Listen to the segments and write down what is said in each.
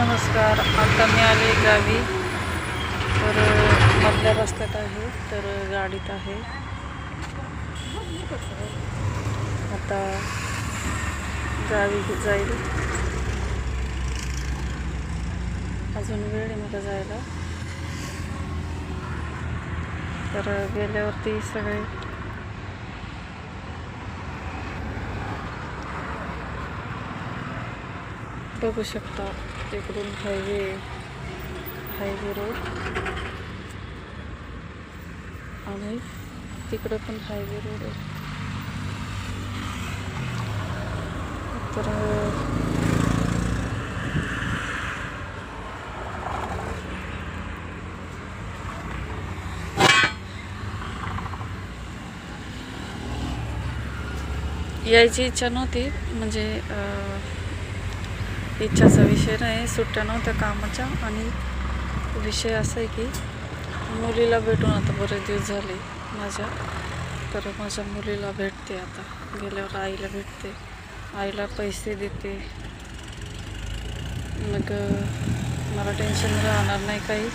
नमस्कार. आता मी आले गावी. तर मधल्या रस्त्यात आहे, तर गाडीत आहे. आता गावी जाईल. अजून वेळ आहे मला जायला. तर गेल्यावरती सगळे बघू शकता. इकडून हायवे रोड आणि तिकडे पण हायवे रोड आहे. तर यायची इच्छा नव्हती, म्हणजे इच्छाचा विषय नाही, सुट्ट्या नव्हत्या कामाच्या. आणि विषय असा आहे की मुलीला भेटून आता बरेच दिवस झाले माझ्या. तर माझ्या मुलीला भेटते आता. गेल्यावर आईला भेटते, आईला पैसे देते. मग मला टेन्शन राहणार नाही काही.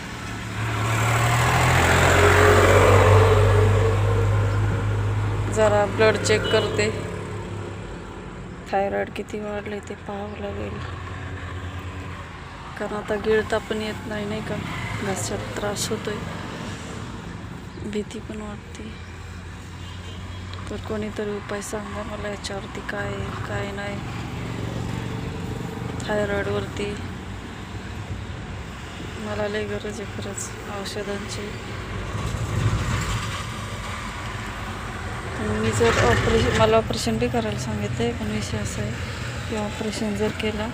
जरा ब्लड चेक करते, थायरॉइड किती वाढले ते पाहावं लागेल. कारण आता गिळता पण येत नाही का, घशात त्रास होतोय, भीती पण वाटते. तर कोणीतरी उपाय सांगा मला याच्यावरती, काय नाही. थायरॉइडवरती मला लई गरज आहे खरंच औषधांची. मी जर मला ऑपरेशन बी करायला सांगितलं आहे, पण विषय असा आहे की ऑपरेशन जर केला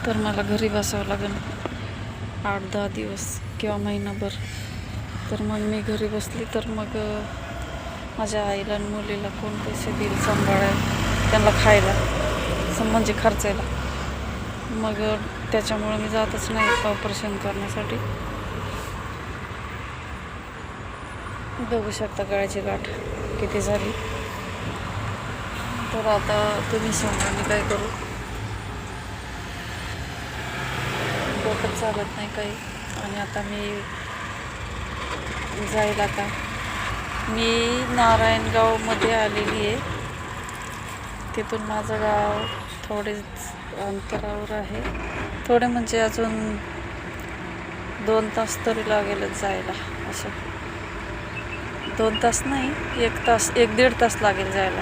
तर मला घरी बसावं लागेल 8-10 दिवस किंवा महिनाभर. तर मग मी घरी बसली तर मग माझ्या आईला आणि मुलीला कोण पैसे देईल सांभाळायला, त्यांना खायला, म्हणजे खर्चायला. मग त्याच्यामुळं मी जातच नाही ऑपरेशन करण्यासाठी. बघू शकता गळ्याची गाठ किती झाली. तर आता तुम्ही सांगा मी काय करू. डोकं चालत नाही काही. आणि आता मी जाईल. आता मी नारायणगावमध्ये आलेली आहे. तिथून माझं गाव थोडे अंतरावर आहे. थोडे म्हणजे अजून 2 तास तरी लागेलच जायला. असं 2 तास नाही, 1 तास 1-1.5 तास लागेल जायला.